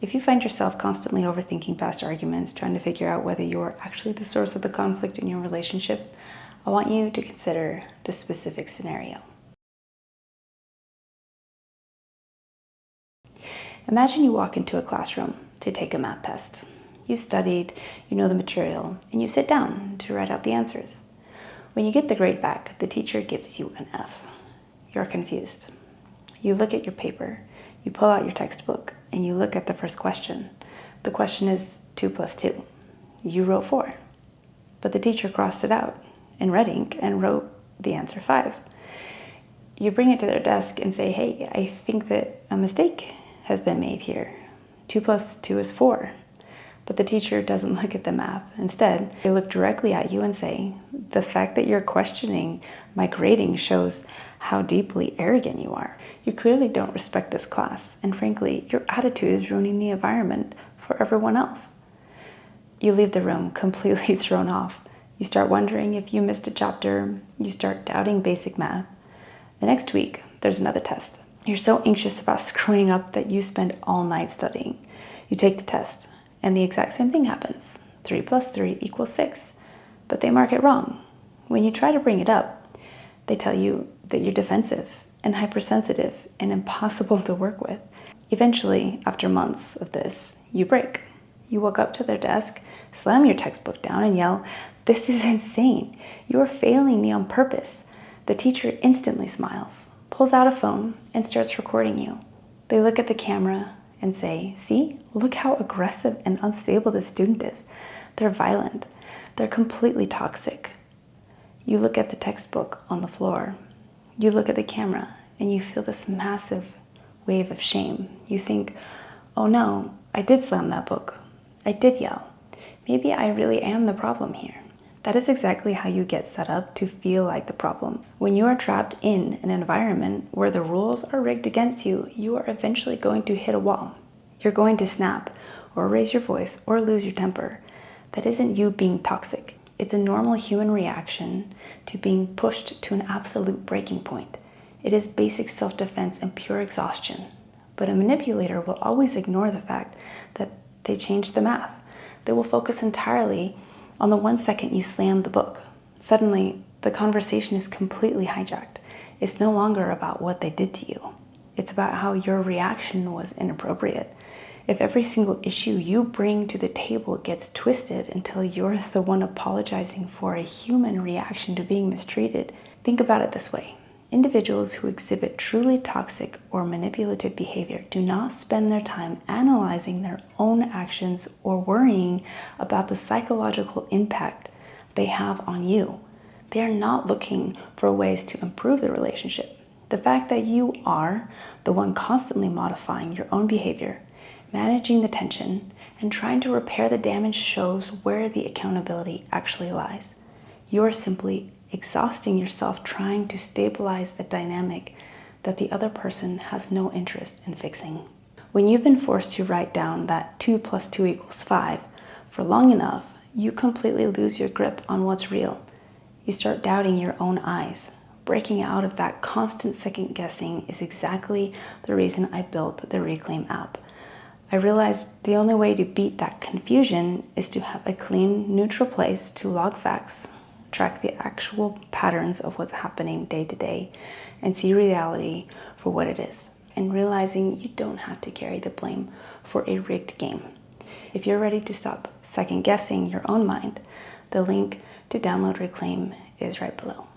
If you find yourself constantly overthinking past arguments, trying to figure out whether you're actually the source of the conflict in your relationship, I want you to consider this specific scenario. Imagine you walk into a classroom to take a math test. You've studied, you know the material, and you sit down to write out the answers. When you get the grade back, the teacher gives you an F. You're confused. You look at your paper, you pull out your textbook, and you look at the first question. The question is 2 plus 2. You wrote 4, but the teacher crossed it out in red ink and wrote the answer 5. You bring it to their desk and say, hey, I think that a mistake has been made here. 2 plus 2 is 4. But the teacher doesn't look at the math. Instead, they look directly at you and say, the fact that you're questioning my grading shows how deeply arrogant you are. You clearly don't respect this class, and frankly, your attitude is ruining the environment for everyone else. You leave the room completely thrown off. You start wondering if you missed a chapter. You start doubting basic math. The next week, there's another test. You're so anxious about screwing up that you spend all night studying. You take the test, and the exact same thing happens. 3 plus 3 equals 6, but they mark it wrong. When you try to bring it up, they tell you that you're defensive and hypersensitive and impossible to work with. Eventually, after months of this, you break. You walk up to their desk, slam your textbook down, and yell, "This is insane. You are failing me on purpose." The teacher instantly smiles, pulls out a phone, and starts recording you. They look at the camera and say, "See, look how aggressive and unstable this student is. They're violent. They're completely toxic." You look at the textbook on the floor. You look at the camera and you feel this massive wave of shame. You think, oh no, I did slam that book. I did yell. Maybe I really am the problem here. That is exactly how you get set up to feel like the problem. When you are trapped in an environment where the rules are rigged against you, you are eventually going to hit a wall. You're going to snap or raise your voice or lose your temper. That isn't you being toxic. It's a normal human reaction to being pushed to an absolute breaking point. It is basic self-defense and pure exhaustion. But a manipulator will always ignore the fact that they changed the math. They will focus entirely on the 1 second you slammed the book. Suddenly, the conversation is completely hijacked. It's no longer about what they did to you. It's about how your reaction was inappropriate. If every single issue you bring to the table gets twisted until you're the one apologizing for a human reaction to being mistreated, think about it this way. Individuals who exhibit truly toxic or manipulative behavior do not spend their time analyzing their own actions or worrying about the psychological impact they have on you. They are not looking for ways to improve the relationship. The fact that you are the one constantly modifying your own behavior, managing the tension, and trying to repair the damage shows where the accountability actually lies. You are simply exhausting yourself trying to stabilize a dynamic that the other person has no interest in fixing. When you've been forced to write down that 2 plus 2 equals 5 for long enough, you completely lose your grip on what's real. You start doubting your own eyes. Breaking out of that constant second guessing is exactly the reason I built the Reclaim app. I realized the only way to beat that confusion is to have a clean, neutral place to log facts, track the actual patterns of what's happening day to day, and see reality for what it is, and realizing you don't have to carry the blame for a rigged game. If you're ready to stop second guessing your own mind, the link to download Reclaim is right below.